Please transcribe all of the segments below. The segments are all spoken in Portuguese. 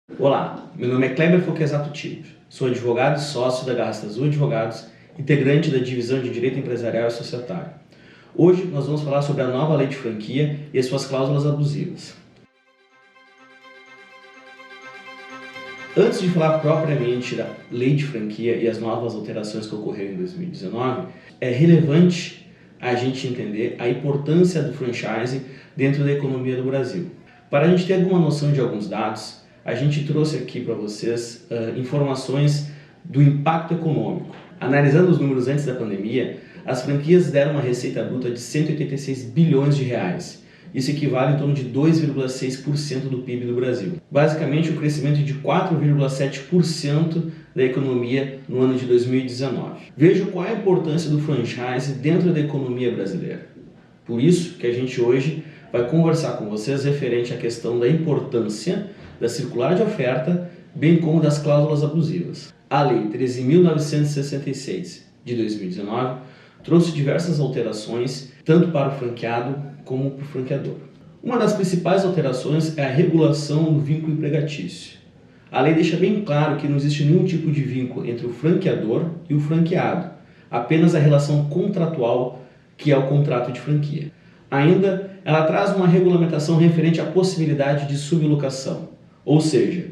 Olá, meu nome é Kleber Foquesato Tito, sou advogado e sócio da Garrastazu Azul Advogados, integrante da Divisão de Direito Empresarial e Societário. Hoje nós vamos falar sobre a nova lei de franquia e as suas cláusulas abusivas. Antes de falar propriamente da lei de franquia e as novas alterações que ocorreram em 2019, é relevante a gente entender a importância do franchise dentro da economia do Brasil. Para a gente ter alguma noção de alguns dados, a gente trouxe aqui para vocês informações do impacto econômico. Analisando os números antes da pandemia, as franquias deram uma receita bruta de 186 bilhões de reais. Isso equivale em torno de 2,6% do PIB do Brasil. Basicamente, um crescimento de 4,7% da economia no ano de 2019. Veja qual é a importância do franchise dentro da economia brasileira. Por isso que a gente hoje vai conversar com vocês referente à questão da importância da circular de oferta, bem como das cláusulas abusivas. A Lei 13.966 de 2019 trouxe diversas alterações, tanto para o franqueado como para o franqueador. Uma das principais alterações é a regulação do vínculo empregatício. A lei deixa bem claro que não existe nenhum tipo de vínculo entre o franqueador e o franqueado, apenas a relação contratual, que é o contrato de franquia. Ainda, ela traz uma regulamentação referente à possibilidade de sublocação, ou seja,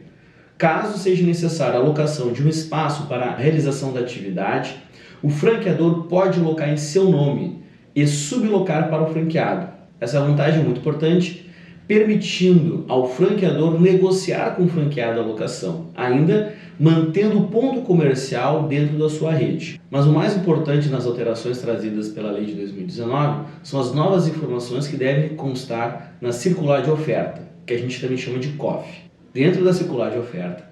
caso seja necessária a locação de um espaço para a realização da atividade, o franqueador pode locar em seu nome e sublocar para o franqueado. Essa vantagem é muito importante, permitindo ao franqueador negociar com o franqueado a locação, ainda mantendo o ponto comercial dentro da sua rede. Mas o mais importante nas alterações trazidas pela lei de 2019 são as novas informações que devem constar na circular de oferta, que a gente também chama de COF. Dentro da circular de oferta,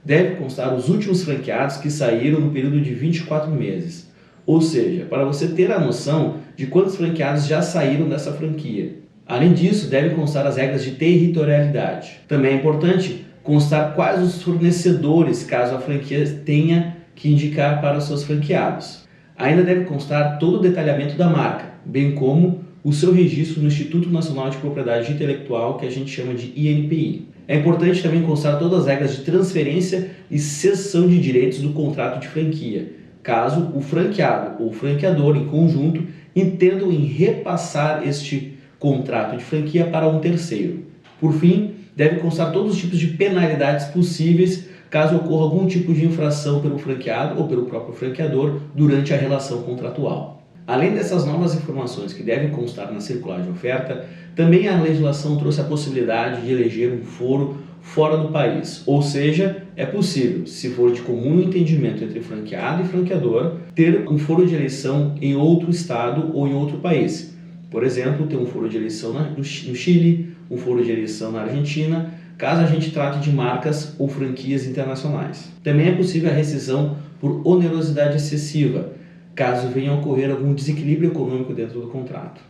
deve constar os últimos franqueados que saíram no período de 24 meses. Ou seja, para você ter a noção de quantos franqueados já saíram dessa franquia. Além disso, deve constar as regras de territorialidade. Também é importante constar quais os fornecedores, caso a franquia tenha que indicar para os seus franqueados. Ainda deve constar todo o detalhamento da marca, bem como o seu registro no Instituto Nacional de Propriedade Intelectual, que a gente chama de INPI. É importante também constar todas as regras de transferência e cessão de direitos do contrato de franquia, caso o franqueado ou o franqueador em conjunto entendam em repassar este contrato de franquia para um terceiro. Por fim, deve constar todos os tipos de penalidades possíveis caso ocorra algum tipo de infração pelo franqueado ou pelo próprio franqueador durante a relação contratual. Além dessas novas informações que devem constar na circular de oferta, também a legislação trouxe a possibilidade de eleger um foro fora do país, ou seja, é possível, se for de comum entendimento entre franqueado e franqueador, ter um foro de eleição em outro estado ou em outro país. Por exemplo, ter um foro de eleição no Chile, um foro de eleição na Argentina, caso a gente trate de marcas ou franquias internacionais. Também é possível a rescisão por onerosidade excessiva, caso venha a ocorrer algum desequilíbrio econômico dentro do contrato.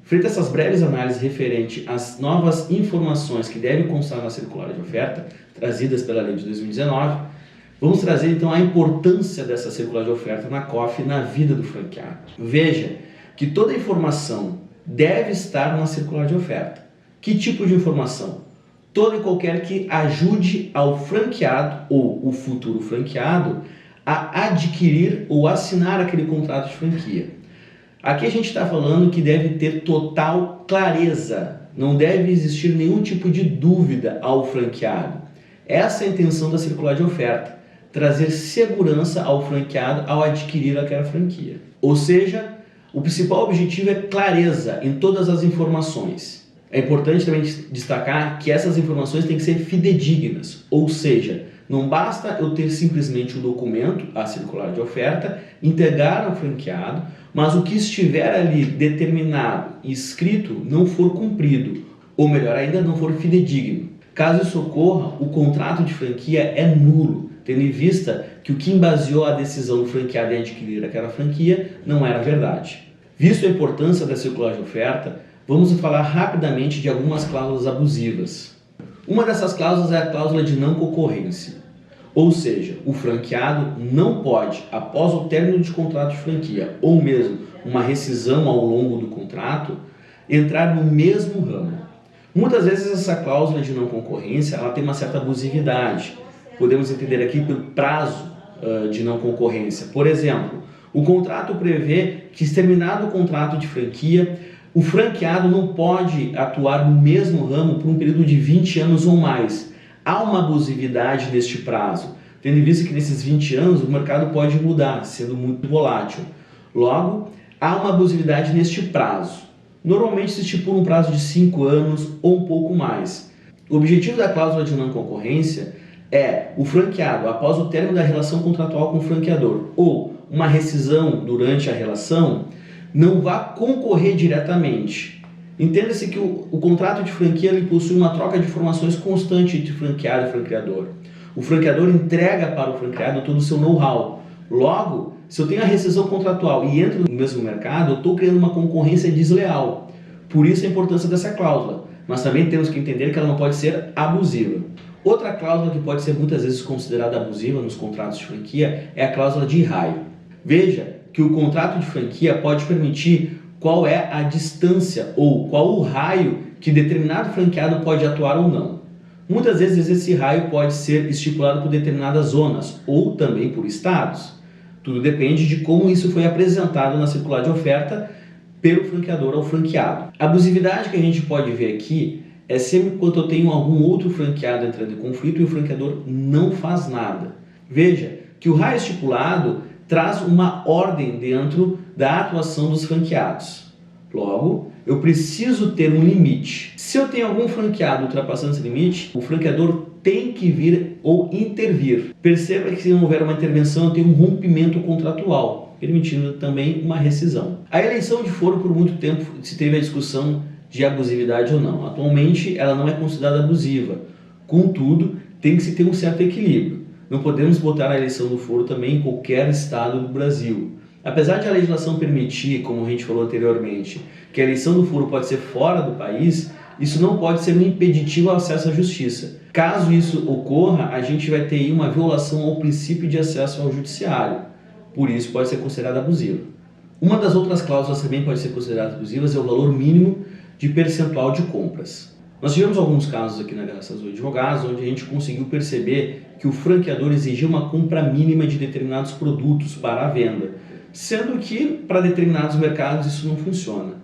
Feitas essas breves análises referentes às novas informações que devem constar na circular de oferta, trazidas pela lei de 2019, vamos trazer então a importância dessa circular de oferta na COF na vida do franqueado. Veja que toda informação deve estar na circular de oferta. Que tipo de informação? Toda e qualquer que ajude ao franqueado ou o futuro franqueado a adquirir ou assinar aquele contrato de franquia. Aqui a gente está falando que deve ter total clareza, não deve existir nenhum tipo de dúvida ao franqueado. Essa é a intenção da circular de oferta, trazer segurança ao franqueado ao adquirir aquela franquia. Ou seja, o principal objetivo é clareza em todas as informações. É importante também destacar que essas informações têm que ser fidedignas, ou seja, não basta eu ter simplesmente o documento, a circular de oferta, entregar ao franqueado, mas o que estiver ali determinado e escrito não for cumprido, ou melhor ainda, não for fidedigno. Caso isso ocorra, o contrato de franquia é nulo, tendo em vista que o que embaseou a decisão do franqueado em adquirir aquela franquia não era verdade. Visto a importância da circular de oferta, vamos falar rapidamente de algumas cláusulas abusivas. Uma dessas cláusulas é a cláusula de não concorrência. Ou seja, o franqueado não pode, após o término de contrato de franquia ou mesmo uma rescisão ao longo do contrato, entrar no mesmo ramo. Muitas vezes essa cláusula de não concorrência ela tem uma certa abusividade. Podemos entender aqui pelo prazo de não concorrência. Por exemplo, o contrato prevê que, exterminado o contrato de franquia, o franqueado não pode atuar no mesmo ramo por um período de 20 anos ou mais. Há uma abusividade neste prazo, tendo em vista que nesses 20 anos o mercado pode mudar, sendo muito volátil. Logo, há uma abusividade neste prazo. Normalmente se estipula um prazo de 5 anos ou um pouco mais. O objetivo da cláusula de não concorrência é o franqueado, após o término da relação contratual com o franqueador ou uma rescisão durante a relação, não vá concorrer diretamente. Entenda-se que o contrato de franquia ele possui uma troca de informações constante entre franqueado e franqueador. O franqueador entrega para o franqueado todo o seu know-how. Logo, se eu tenho a rescisão contratual e entro no mesmo mercado, eu estou criando uma concorrência desleal. Por isso a importância dessa cláusula. Mas também temos que entender que ela não pode ser abusiva. Outra cláusula que pode ser muitas vezes considerada abusiva nos contratos de franquia é a cláusula de raio. Veja que o contrato de franquia pode permitir qual é a distância ou qual o raio que determinado franqueado pode atuar ou não. Muitas vezes esse raio pode ser estipulado por determinadas zonas ou também por estados. Tudo depende de como isso foi apresentado na circular de oferta pelo franqueador ao franqueado. A abusividade que a gente pode ver aqui é sempre quando eu tenho algum outro franqueado entrando em conflito e o franqueador não faz nada. Veja que o raio estipulado traz uma ordem dentro da atuação dos franqueados. Logo, eu preciso ter um limite. Se eu tenho algum franqueado ultrapassando esse limite, o franqueador tem que vir ou intervir. Perceba que se não houver uma intervenção, eu tenho um rompimento contratual, permitindo também uma rescisão. A eleição de foro, por muito tempo, se teve a discussão de abusividade ou não. Atualmente, ela não é considerada abusiva. Contudo, tem que se ter um certo equilíbrio. Não podemos botar a eleição do foro também em qualquer estado do Brasil. Apesar de a legislação permitir, como a gente falou anteriormente, que a eleição do foro pode ser fora do país, isso não pode ser um impeditivo ao acesso à justiça. Caso isso ocorra, a gente vai ter aí uma violação ao princípio de acesso ao judiciário. Por isso pode ser considerada abusiva. Uma das outras cláusulas também pode ser considerada abusivas é o valor mínimo de percentual de compras. Nós tivemos alguns casos aqui na Graças dos Advogados onde a gente conseguiu perceber que o franqueador exigia uma compra mínima de determinados produtos para a venda, sendo que para determinados mercados isso não funciona.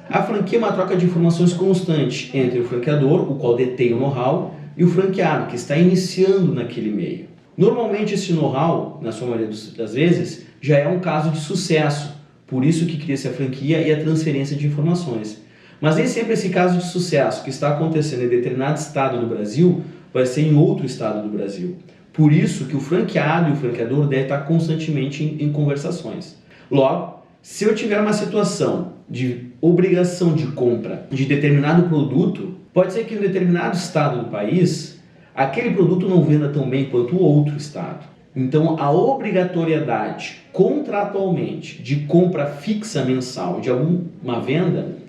A franquia é uma troca de informações constante entre o franqueador, o qual detém o know-how, e o franqueado, que está iniciando naquele meio. Normalmente esse know-how, na sua maioria das vezes, já é um caso de sucesso, por isso que cria-se a franquia e a transferência de informações. Mas nem sempre esse caso de sucesso que está acontecendo em determinado estado do Brasil vai ser em outro estado do Brasil. Por isso que o franqueado e o franqueador devem estar constantemente em conversações. Logo, se eu tiver uma situação de obrigação de compra de determinado produto, pode ser que em determinado estado do país, aquele produto não venda tão bem quanto o outro estado. Então, a obrigatoriedade contratualmente de compra fixa mensal de alguma venda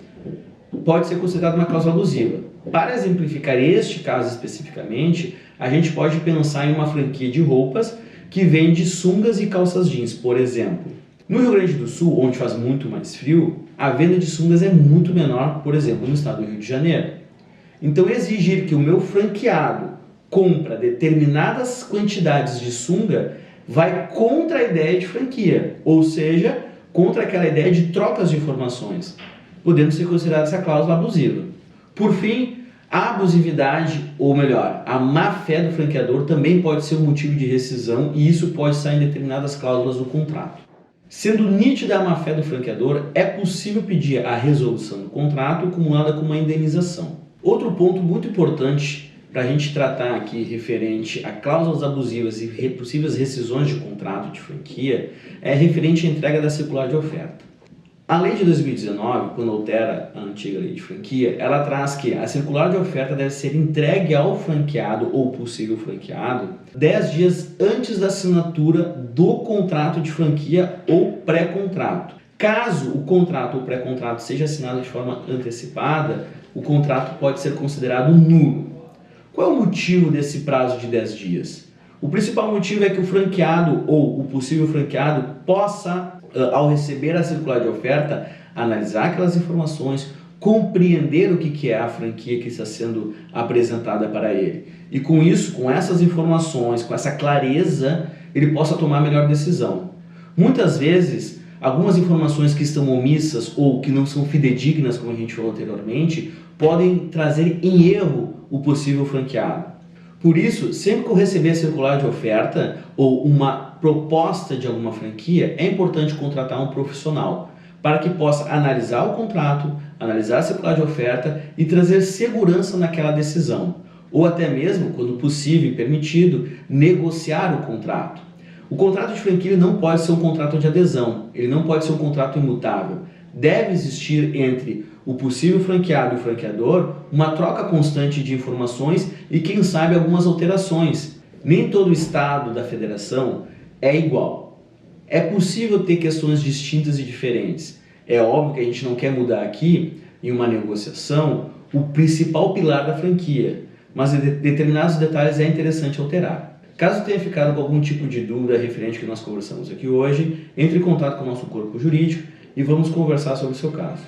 pode ser considerada uma cláusula abusiva. Para exemplificar este caso especificamente, a gente pode pensar em uma franquia de roupas que vende sungas e calças jeans, por exemplo. No Rio Grande do Sul, onde faz muito mais frio, a venda de sungas é muito menor, por exemplo, no estado do Rio de Janeiro. Então, exigir que o meu franqueado compra determinadas quantidades de sunga vai contra a ideia de franquia, ou seja, contra aquela ideia de trocas de informações, podendo ser considerada essa cláusula abusiva. Por fim, a abusividade, ou melhor, a má-fé do franqueador também pode ser um motivo de rescisão e isso pode estar em determinadas cláusulas do contrato. Sendo nítida a má-fé do franqueador, é possível pedir a resolução do contrato acumulada com uma indenização. Outro ponto muito importante para a gente tratar aqui referente a cláusulas abusivas e possíveis rescisões de contrato de franquia é referente à entrega da circular de oferta. A lei de 2019, quando altera a antiga lei de franquia, ela traz que a circular de oferta deve ser entregue ao franqueado ou possível franqueado 10 dias antes da assinatura do contrato de franquia ou pré-contrato. Caso o contrato ou pré-contrato seja assinado de forma antecipada, o contrato pode ser considerado nulo. Qual é o motivo desse prazo de 10 dias? O principal motivo é que o franqueado ou o possível franqueado possa, ao receber a circular de oferta, analisar aquelas informações, compreender o que é a franquia que está sendo apresentada para ele. E com isso, com essas informações, com essa clareza, ele possa tomar a melhor decisão. Muitas vezes, algumas informações que estão omissas ou que não são fidedignas, como a gente falou anteriormente, podem trazer em erro o possível franqueado. Por isso, sempre que eu receber a circular de oferta ou uma proposta de alguma franquia, é importante contratar um profissional para que possa analisar o contrato, analisar a circular de oferta e trazer segurança naquela decisão. Ou até mesmo, quando possível e permitido, negociar o contrato. O contrato de franquia não pode ser um contrato de adesão, ele não pode ser um contrato imutável. Deve existir entre o possível franqueado e o franqueador uma troca constante de informações e, quem sabe, algumas alterações. Nem todo o estado da federação é igual. É possível ter questões distintas e diferentes. É óbvio que a gente não quer mudar aqui, em uma negociação, o principal pilar da franquia, mas em determinados detalhes é interessante alterar. Caso tenha ficado com algum tipo de dúvida referente ao que nós conversamos aqui hoje, entre em contato com o nosso corpo jurídico e vamos conversar sobre o seu caso.